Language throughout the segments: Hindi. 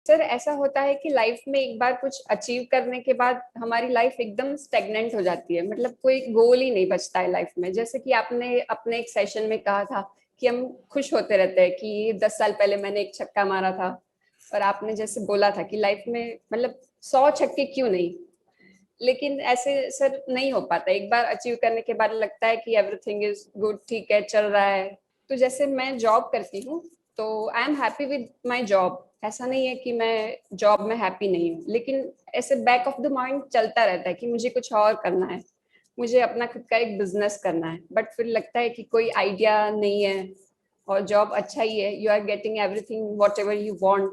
सर ऐसा होता है कि लाइफ में एक बार कुछ अचीव करने के बाद हमारी लाइफ एकदम स्टेगनेंट हो जाती है, मतलब कोई गोल ही नहीं बचता है लाइफ में। जैसे कि आपने अपने एक सेशन में कहा था कि हम खुश होते रहते हैं कि 10 साल पहले मैंने एक छक्का मारा था, और आपने जैसे बोला था कि लाइफ में मतलब 100 छक्के क्यों नहीं। लेकिन ऐसे सर नहीं हो पाता, एक बार अचीव करने के बाद लगता है कि एवरीथिंग इज गुड, ठीक है चल रहा है। तो जैसे मैं जॉब करती हूँ, तो I am happy with my job. ऐसा नहीं है कि मैं जॉब में हैप्पी नहीं हूँ, लेकिन ऐसे बैक ऑफ द माइंड चलता रहता है कि मुझे कुछ और करना है, मुझे अपना खुद का एक बिजनेस करना है। बट फिर लगता है कि कोई आइडिया नहीं है, और जॉब अच्छा ही है, you are getting everything whatever you want.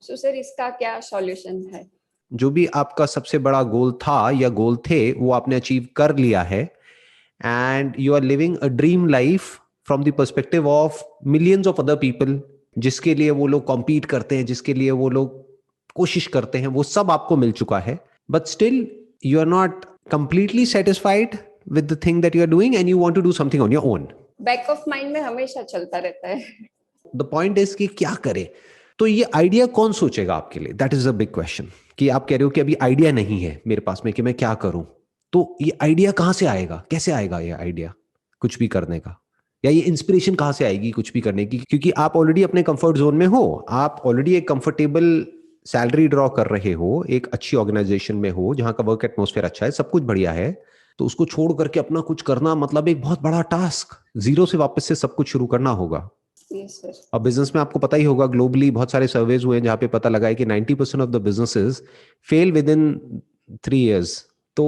So sir इसका क्या सॉल्यूशन है? जो भी आपका सबसे बड़ा गोल था या गोल थे वो आपने अचीव कर लिया है, and you are living a dream life from the perspective of millions of other people, जिसके लिए वो लोग कॉम्पीट करते हैं, जिसके लिए वो लोग कोशिश करते हैं, वो सब आपको मिल चुका है। But still you are not completely satisfied with the thing that you are doing and you want to do something on your own. Back of mind में हमेशा चलता रहता है। द पॉइंट इज कि क्या करें। तो ये आइडिया कौन सोचेगा आपके लिए, that is a big question. कि आप कह रहे हो कि अभी आइडिया नहीं है मेरे पास में कि मैं क्या करूं, तो ये आइडिया कहां से आएगा, कैसे आएगा ये आइडिया कुछ भी करने का, या ये इंस्पिरेशन कहां से आएगी कुछ भी करने की? क्योंकि आप ऑलरेडी अपने कंफर्ट जोन में हो, आप ऑलरेडी एक कंफर्टेबल सैलरी ड्रॉ कर रहे हो, एक अच्छी ऑर्गेनाइजेशन में हो जहां का वर्क एटमोस्फेयर अच्छा है, सब कुछ बढ़िया है। तो उसको छोड़ करके अपना कुछ करना मतलब एक बहुत बड़ा टास्क, जीरो से वापस से सब कुछ शुरू करना होगा। Yes sir. और बिजनेस में आपको पता ही होगा, ग्लोबली बहुत सारे सर्वेज हुए हैं जहां पे पता लगा है कि 90% of the businesses fail with in 3 years। तो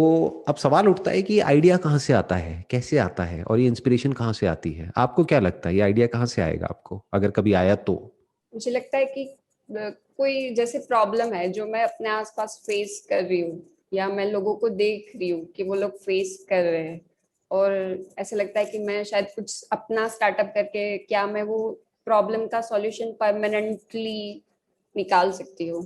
अब सवाल उठता है कि ये आइडिया कहाँ से आता है, कैसे आता है, और ये इंस्पिरेशन कहाँ से आती है? आपको क्या लगता है ये आइडिया कहाँ से आएगा आपको, अगर कभी आया तो? मुझे लगता है कि कोई जैसे प्रॉब्लम है जो मैं अपने आसपास फेस कर रही हूँ, या मैं लोगों को देख रही हूँ कि वो लोग फेस कर रहे हैं, और ऐसा लगता है कि मैं शायद कुछ अपना स्टार्टअप करके क्या मैं वो प्रॉब्लम का सॉल्यूशन परमानेंटली निकाल सकती हूँ।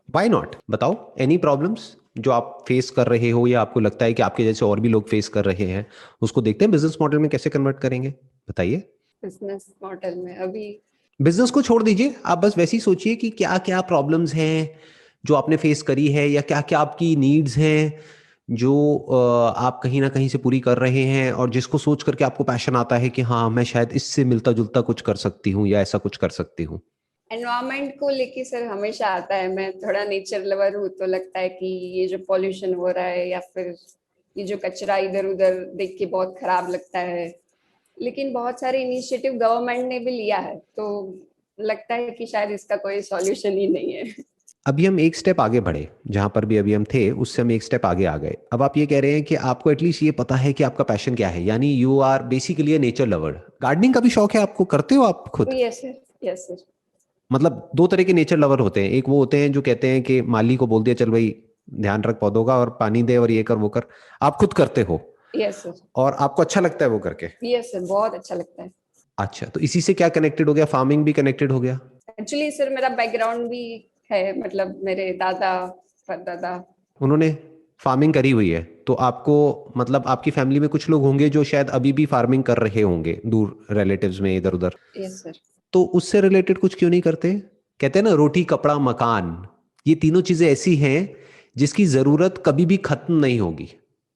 व्हाई नॉट, बताओ एनी प्रॉब्लम्स जो आप फेस कर रहे हो या आपको लगता है कि आपके जैसे और भी लोग फेस कर रहे हैं, उसको देखते हैं बिजनेस मॉडल में कैसे कन्वर्ट करेंगे। बताइए। बिजनेस मॉडल में अभी बिजनेस को छोड़ दीजिए, आप बस वैसे ही सोचिए कि क्या क्या प्रॉब्लम्स हैं जो आपने फेस करी है, या क्या क्या आपकी नीड्स हैं जो आप कहीं ना कहीं से पूरी कर रहे हैं, और जिसको सोच करके आपको पैशन आता है कि हाँ मैं शायद इससे मिलता जुलता कुछ कर सकती हूँ या ऐसा कुछ कर सकती हूँ। एनवायरमेंट को लेके सर हमेशा आता है। मैं थोड़ा नेचर लवर हूँ, तो लगता है कि ये जो पॉल्यूशन हो रहा है, या फिर ये जो कचरा इधर उधर देख के बहुत खराब लगता है। लेकिन बहुत सारे इनिशिएटिव गवर्नमेंट ने भी लिया है, तो लगता है कि शायद इसका कोई सॉल्यूशन ही नहीं है। अभी हम एक स्टेप आगे बढ़े, जहां पर भी अभी हम थे उससे हम एक स्टेप आगे आ गए। अब आप ये कह रहे हैं कि आपको एटलीस्ट ये पता है कि आपका पैशन क्या है, यानी you are basically a nature lover. Gardening का भी शौक है आपको, करते हो आप खुद? Yes sir, yes sir. मतलब दो तरह के नेचर लवर होते हैं, एक वो होते हैं जो कहते हैं कि माली को बोल दिया चल भाई ध्यान रख पौधों का और पानी दे और ये कर वो कर, आप खुद करते हो यस सर। और आपको अच्छा लगता है वो करके। यस सर, बहुत अच्छा लगता है। अच्छा, तो इसी से क्या कनेक्टेड हो गया, फार्मिंग भी कनेक्टेड हो गया? एक्चुअली सर मेरा बैकग्राउंड भी है, मतलब मेरे दादा परदादा। उन्होंने फार्मिंग करी हुई है, तो आपको मतलब आपकी फैमिली में कुछ लोग होंगे जो शायद अभी भी फार्मिंग कर रहे होंगे दूर रिलेटिव्स में इधर उधर। Yes sir. तो उससे रिलेटेड कुछ क्यों नहीं करते? कहते हैं ना, रोटी कपड़ा मकान, ये तीनों चीजें ऐसी हैं जिसकी जरूरत कभी भी खत्म नहीं होगी,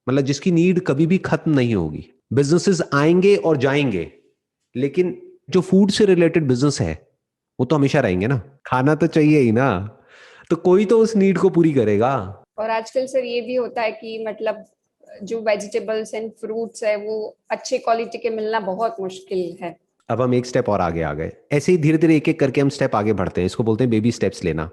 मतलब जिसकी नीड कभी भी खत्म नहीं होगी। बिजनेसेस आएंगे और जाएंगे, लेकिन जो फूड से रिलेटेड बिजनेस है वो तो हमेशा रहेंगे ना, खाना तो चाहिए ही ना, तो कोई तो उस नीड को पूरी करेगा। और आजकल सर ये भी होता है कि मतलब जो वेजिटेबल्स एंड फ्रूट्स है वो अच्छे क्वालिटी के मिलना बहुत मुश्किल है। अब हम एक स्टेप और आगे आ गए, ऐसे ही धीरे धीरे एक एक करके हम स्टेप आगे बढ़ते हैं, इसको बोलते हैं बेबी स्टेप्स लेना।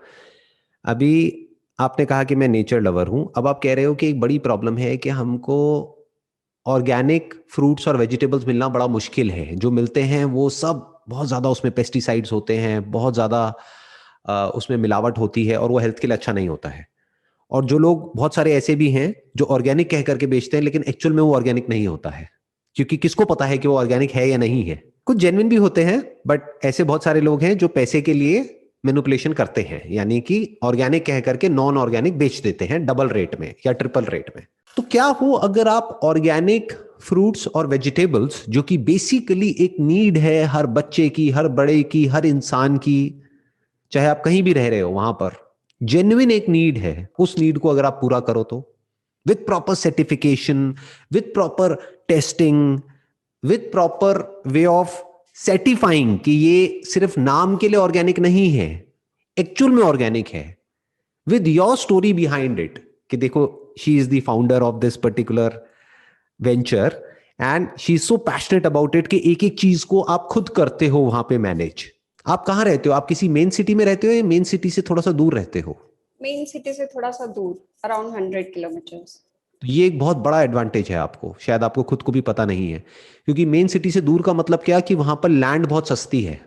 अभी आपने कहा कि मैं नेचर लवर हूं, अब आप कह रहे हो कि एक बड़ी प्रॉब्लम है कि हमको ऑर्गेनिक फ्रूट्स और वेजिटेबल्स मिलना बड़ा मुश्किल है, जो मिलते हैं वो सब बहुत ज़्यादा उसमें पेस्टिसाइड्स होते हैं, बहुत ज़्यादा उसमें मिलावट होती है और वो हेल्थ के लिए अच्छा नहीं होता है। और जो लोग बहुत सारे ऐसे भी हैं जो ऑर्गेनिक कह करके बेचते हैं, लेकिन एक्चुअल में वो ऑर्गेनिक नहीं होता है, क्योंकि किसको पता है कि वो ऑर्गेनिक है या नहीं है। कुछ जेन्युइन भी होते हैं, बट ऐसे बहुत सारे लोग हैं जो पैसे के लिए मैनिपुलेशन करते हैं, यानी कि ऑर्गेनिक कह करके नॉन ऑर्गेनिक बेच देते हैं डबल रेट में या ट्रिपल रेट में। तो क्या हो अगर आप ऑर्गेनिक फ्रूट्स और वेजिटेबल्स, जो कि बेसिकली एक नीड है हर बच्चे की, हर बड़े की, हर इंसान की, चाहे आप कहीं भी रह रहे हो, वहां पर जेन्युइन एक नीड है, उस नीड को अगर आप पूरा करो तो with proper certification, with proper testing, with proper way of certifying कि ये सिर्फ नाम के लिए ऑर्गेनिक नहीं है, एक्चुअल में ऑर्गेनिक है, with your story behind it कि देखो she is the founder of this particular venture and she is so passionate about it कि एक एक चीज को आप खुद करते हो वहां पे मैनेज। आप कहाँ रहते हो? आप किसी मेन सिटी में रहते हो या मेन सिटी से थोड़ा सा दूर रहते हो? मेन सिटी से थोड़ा सा दूर, अराउंड 100 किलोमीटर्स। तो ये एक बहुत बड़ा एडवांटेज है आपको, शायद आपको खुद को भी पता नहीं है, क्योंकि मेन सिटी से दूर का मतलब क्या कि वहां पर लैंड बहुत सस्ती है।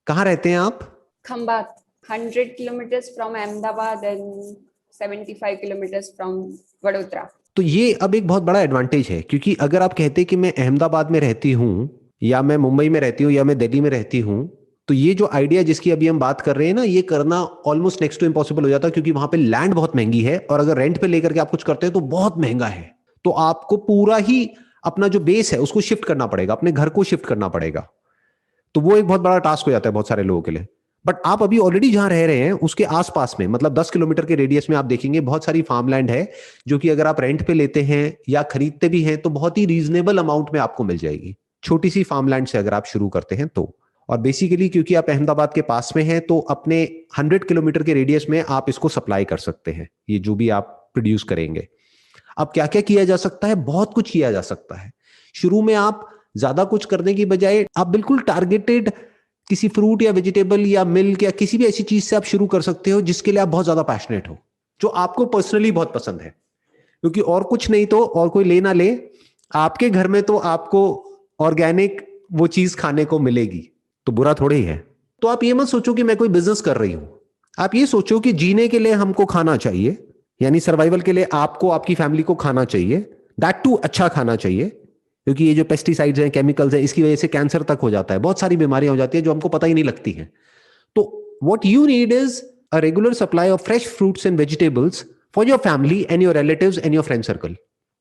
कहाँ रहते हैं आप? Khambhat, 100 kilometres from Ahmedabad and 75 kilometres from Vadodara. तो ये अब एक बहुत बड़ा एडवांटेज है, क्योंकि अगर आप कहते कि मैं अहमदाबाद में रहती हूं या मैं मुंबई में रहती हूं या मैं दिल्ली में रहती हूं, तो ये जो आइडिया जिसकी अभी हम बात कर रहे हैं ना, ये करना ऑलमोस्ट नेक्स्ट टू इम्पॉसिबल हो जाता है, क्योंकि वहां पे लैंड बहुत महंगी है और अगर रेंट पे लेकर के आप कुछ करते हैं तो बहुत महंगा है। तो आपको पूरा ही अपना जो बेस है उसको शिफ्ट करना पड़ेगा, अपने घर को शिफ्ट करना पड़ेगा। तो वो एक बहुत बड़ा टास्क हो जाता है बहुत सारे लोगों के लिए। बट आप अभी ऑलरेडी जहां रह रहे हैं उसके आसपास में, मतलब 10 किलोमीटर के रेडियस में आप देखेंगे बहुत सारी फार्मलैंड है जो कि अगर आप रेंट पे लेते हैं या खरीदते भी हैं तो बहुत ही रीजनेबल अमाउंट में आपको मिल जाएगी, छोटी सी फार्मलैंड से अगर आप शुरू करते हैं तो। और बेसिकली क्योंकि आप अहमदाबाद के पास में हैं तो अपने 100 किलोमीटर के रेडियस में आप इसको सप्लाई कर सकते हैं, ये जो भी आप प्रोड्यूस करेंगे। अब क्या क्या किया जा सकता है? बहुत कुछ किया जा सकता है। शुरू में आप ज्यादा कुछ करने की बजाय आप बिल्कुल टारगेटेड किसी फ्रूट या वेजिटेबल या मिल्क या किसी भी ऐसी चीज से आप शुरू कर सकते हो जिसके लिए आप बहुत ज्यादा पैशनेट हो, जो आपको पर्सनली बहुत पसंद है। क्योंकि और कुछ नहीं तो और कोई ले ना ले, आपके घर में तो आपको ऑर्गेनिक वो चीज खाने को मिलेगी, तो बुरा थोड़ी ही है। तो आप ये मत सोचो कि मैं कोई बिजनेस कर रही हूं, आप ये सोचो कि जीने के लिए हमको खाना चाहिए, यानी सर्वाइवल के लिए आपको आपकी फैमिली को खाना चाहिए, दैट टू अच्छा खाना चाहिए। क्योंकि ये जो पेस्टिसाइड्स हैं, केमिकल्स हैं, इसकी वजह से कैंसर तक हो जाता है, बहुत सारी बीमारियां हो जाती है जो हमको पता ही नहीं लगती हैं। तो what you need is a regular supply of fresh fruits and vegetables for your family and your relatives and your friend circle.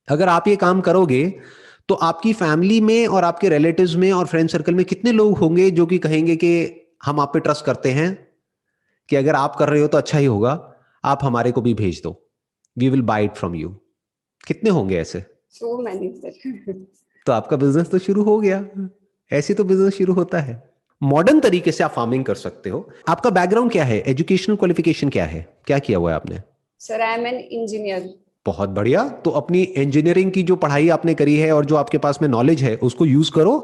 अगर आप ये काम करोगे तो आपकी फैमिली में और आपके रिलेटिव्स में और फ्रेंड सर्कल में कितने लोग होंगे जो कि कहेंगे कि हम आप पे ट्रस्ट करते हैं कि अगर आप कर रहे हो तो अच्छा ही होगा, आप हमारे को भी भेज दो, we will buy it from you. कितने होंगे ऐसे? So many sir. तो आपका बिजनेस तो शुरू हो गया। ऐसे तो बिजनेस शुरू होता है। मॉडर्न तरीके से आप फार्मिंग कर सकते हो। आपका बैकग्राउंड क्या है? एजुकेशनल क्वालिफिकेशन क्या है? क्या किया हुआ है आपने? Sir I am an engineer. बहुत बढ़िया। तो अपनी इंजीनियरिंग की जो पढ़ाई आपने करी है और जो आपके पास में नॉलेज है उसको यूज करो,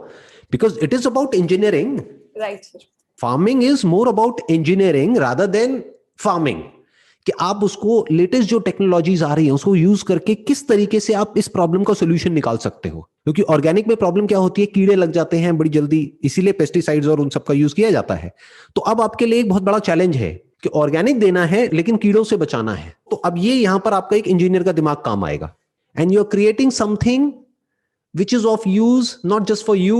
because it is about engineering. Right sir. Farming is more about engineering rather than farming, कि आप उसको लेटेस्ट जो टेक्नोलॉजीज आ रही हैं उसको यूज करके किस तरीके से आप इस प्रॉब्लम का सोल्यूशन निकाल सकते हो। क्योंकि ऑर्गेनिक में प्रॉब्लम क्या होती है, कीड़े लग जाते हैं बड़ी जल्दी, इसीलिए पेस्टिसाइड्स और उन सब का यूज किया जाता है। तो अब आपके लिए एक बहुत बड़ा चैलेंज है कि ऑर्गेनिक देना है लेकिन कीड़ों से बचाना है। तो अब ये यहां पर आपका एक इंजीनियर का दिमाग काम आएगा, and you are creating something which is of use not just for you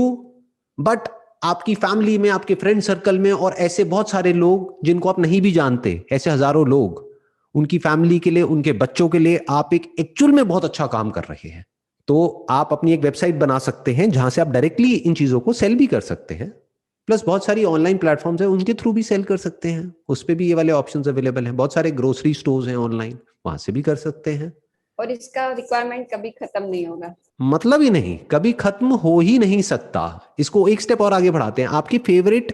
but आपकी फैमिली में, आपके फ्रेंड सर्कल में, और ऐसे बहुत सारे लोग जिनको आप नहीं भी जानते, ऐसे हजारों लोग, उनकी फैमिली के लिए, उनके बच्चों के लिए आप एक एक्चुअल में बहुत अच्छा काम कर रहे हैं। तो आप अपनी एक वेबसाइट बना सकते हैं जहां से आप डायरेक्टली इन चीजों को सेल भी कर सकते हैं। प्लस बहुत सारी ऑनलाइन प्लेटफॉर्म्स हैं, उनके थ्रू भी सेल कर सकते हैं, उस पर भी ये वाले ऑप्शंस अवेलेबल हैं। बहुत सारे ग्रोसरी स्टोर्स हैं ऑनलाइन, वहां से भी कर सकते हैं। और इसका रिक्वायरमेंट कभी खत्म नहीं होगा। मतलब ही नहीं, कभी खत्म हो ही नहीं सकता। इसको एक स्टेप और आगे बढ़ाते हैं। आपकी फेवरेट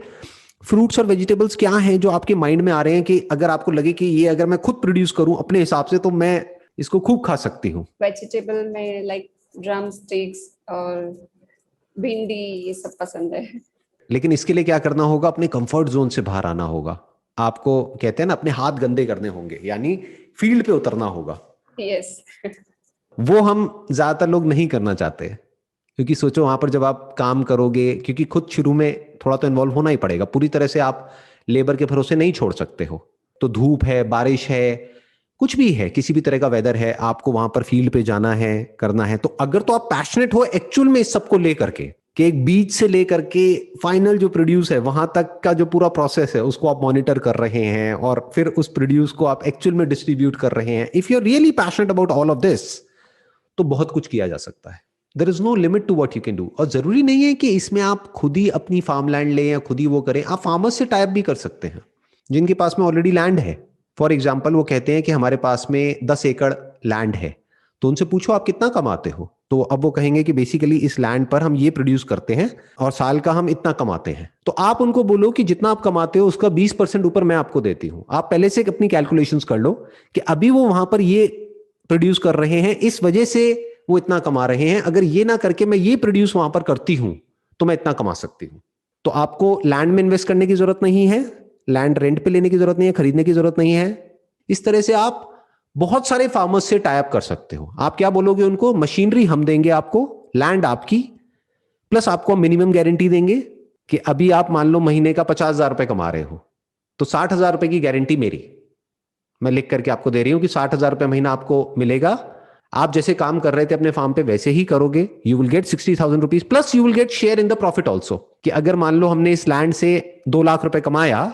फ्रूट्स और वेजिटेबल्स क्या हैं जो आपके माइंड में आ रहे हैं कि अगर आपको लगे कि ये अगर मैं खुद प्रोड्यूस करूं अपने हिसाब से तो मैं इसको खूब खा सकती हूँ? वेजिटेबल में लाइक ड्रम स्टिक्स और भिंडी, ये सब पसंद है। लेकिन इसके लिए क्या करना होगा? अपने कंफर्ट जोन से बाहर आना होगा। आपको कहते हैं ना, अपने हाथ गंदे करने होंगे, यानी फील्ड पे उतरना होगा। यस। वो हम ज्यादातर लोग नहीं करना चाहते, क्योंकि सोचो वहां पर जब आप काम करोगे, क्योंकि खुद शुरू में थोड़ा तो इन्वॉल्व होना ही पड़ेगा, पूरी तरह से आप लेबर के भरोसे नहीं छोड़ सकते हो। तो धूप है, बारिश है, कुछ भी है, किसी भी तरह का वेदर है, आपको वहां पर फील्ड पे जाना है, करना है। तो अगर तो आप पैशनेट हो एक्चुअल में इस सबको लेकर के, कि एक बीज से लेकर के फाइनल जो प्रोड्यूस है वहां तक का जो पूरा प्रोसेस है उसको आप मॉनिटर कर रहे हैं और फिर उस प्रोड्यूस को आप एक्चुअल में डिस्ट्रीब्यूट कर रहे हैं, if you are really passionate about all of this, तो बहुत कुछ किया जा सकता है। There is no limit to what you can do. और जरूरी नहीं है कि इसमें आप खुद ही अपनी फार्मलैंड लें या खुद ही वो करें, आप फार्मर्स से टाइप भी कर सकते हैं। जिनके पास में ऑलरेडी लैंड है। फॉर एग्जाम्पल वो कहते हैं कि हमारे पास में 10 एकड़ लैंड है, तो उनसे पूछो आप कितना कमाते हो, तो अब वो कहेंगे कि बेसिकली इस लैंड पर हम ये प्रोड्यूस करते हैं और साल का हम इतना कमाते हैं। तो आप उनको बोलो कि जितना आप कमाते हो उसका 20% ऊपर मैं आपको देती हूं। आप पहले से अपनी कैलकुलेशंस कर लो कि अभी वो वहां पर ये प्रोड्यूस कर रहे हैं, इस वजह से वो इतना कमा रहे हैं, अगर ये ना करके मैं ये प्रोड्यूस वहां पर करती हूं तो मैं इतना कमा सकती हूं। तो आपको लैंड में इन्वेस्ट करने की जरूरत नहीं है, लैंड रेंट पे लेने की जरूरत नहीं है, खरीदने की जरूरत नहीं है। इस तरह से आप बहुत सारे फार्मर्स से टाई अप कर सकते हो। आप क्या बोलोगे उनको, मशीनरी हम देंगे आपको, लैंड आपकी, प्लस आपको मिनिमम गारंटी देंगे कि अभी आप मान लो महीने का 50,000 रुपए कमा रहे हो तो 60,000 रुपए की गारंटी मेरी, मैं लिख करके आपको दे रही हूं कि 60,000 रुपए महीना आपको मिलेगा। आप जैसे काम कर रहे थे अपने फार्म पे वैसे ही करोगे, you will get 60,000 rupees plus you will get share in the profit also. कि अगर मान लो हमने इस लैंड से 2 लाख रुपए कमाया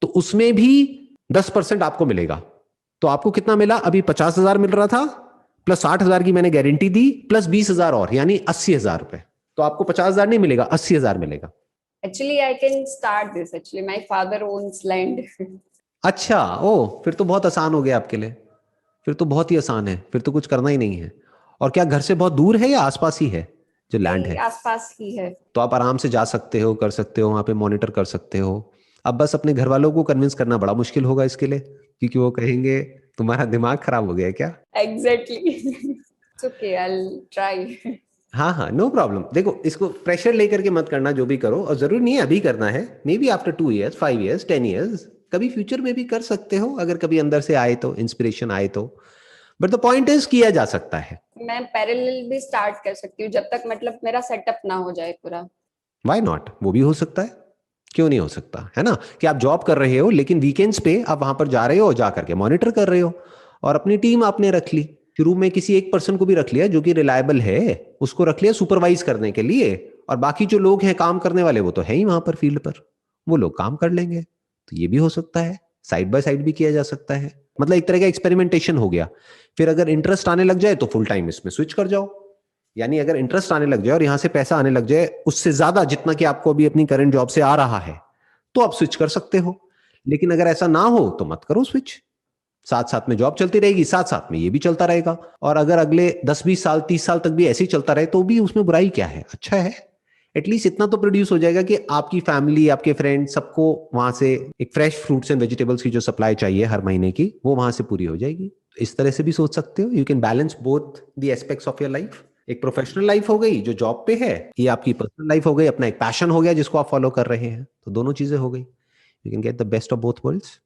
तो उसमें भी 10% आपको मिलेगा। तो आपको कितना मिला, अभी 50,000 मिल रहा था, प्लस 60,000 की मैंने गारंटी दी, प्लस 20,000 और, यानी 80,000 रुपए। तो आपको 50,000 नहीं मिलेगा, 80,000 मिलेगा। Actually, I can start this. Actually, my father owns land. अच्छा, ओ फिर तो बहुत आसान हो गया आपके लिए, फिर तो बहुत ही आसान है, फिर तो कुछ करना ही नहीं है। और क्या घर से बहुत दूर है या आसपास ही है जो लैंड नहीं, है? आसपास ही है। तो आप आराम से जा सकते हो, कर सकते हो, वहां पे मॉनिटर कर सकते हो। अब बस अपने घर वालों को कन्विंस करना बड़ा मुश्किल होगा इसके लिए, क्योंकि वो कहेंगे तुम्हारा दिमाग खराब हो गया है क्या। Exactly. It's okay. I'll try. हाँ हाँ, नो प्रॉब्लम। देखो, इसको प्रेशर लेकर के मत करना, जो भी करो, और जरूरी नहीं है अभी करना है, may be after 2 years 5 years 10 years, कभी फ्यूचर में भी कर सकते हो, अगर कभी अंदर से आए तो, इंस्पिरेशन आए तो। बट द पॉइंट इज किया जा सकता है। मैं पैरेलल भी स्टार्ट कर सकती हूँ जब तक मतलब मेरा सेटअप ना हो जाए पूरा। व्हाई नॉट, वो भी हो सकता है, क्यों नहीं हो सकता, है ना। कि आप जॉब कर रहे हो लेकिन वीकेंड्स पे आप वहां पर जा रहे हो, जा करके मॉनिटर कर रहे हो, और अपनी टीम आपने रख ली। शुरू में किसी एक पर्सन को भी रख लिया जो कि रिलायबल है, उसको रख लिया सुपरवाइज करने के लिए, और बाकी जो लोग हैं काम करने वाले वो तो है ही वहां पर फील्ड पर, वो लोग काम कर लेंगे। तो ये भी हो सकता है, साइड बाय साइड भी किया जा सकता है। मतलब एक तरह का एक्सपेरिमेंटेशन हो गया। फिर अगर इंटरेस्ट आने लग जाए तो फुल टाइम इसमें स्विच कर जाओ। यानी अगर इंटरेस्ट आने लग जाए और यहां से पैसा आने लग जाए उससे ज्यादा जितना कि आपको अभी अपनी करंट जॉब से आ रहा है, तो आप स्विच कर सकते हो। लेकिन अगर ऐसा ना हो तो मत करो स्विच। साथ साथ में जॉब चलती रहेगी, साथ साथ में ये भी चलता रहेगा, और अगर अगले 10-20 साल 30 साल तक भी ऐसे ही चलता रहे तो भी उसमें बुराई क्या है, अच्छा है। एटलीस्ट इतना तो प्रोड्यूस हो जाएगा कि आपकी फैमिली, आपके फ्रेंड, सबको वहां से एक फ्रेश फ्रूट्स एंड वेजिटेबल्स की जो सप्लाई चाहिए हर महीने की, वो वहां से पूरी हो जाएगी। इस तरह से भी सोच सकते हो। You can balance both the aspects of your life. एक प्रोफेशनल लाइफ हो गई जो जॉब पे है, ये आपकी पर्सनल लाइफ हो गई, अपना एक पैशन हो गया जिसको आप फॉलो कर रहे हैं, तो दोनों चीजें हो गई। You can get the best of both worlds.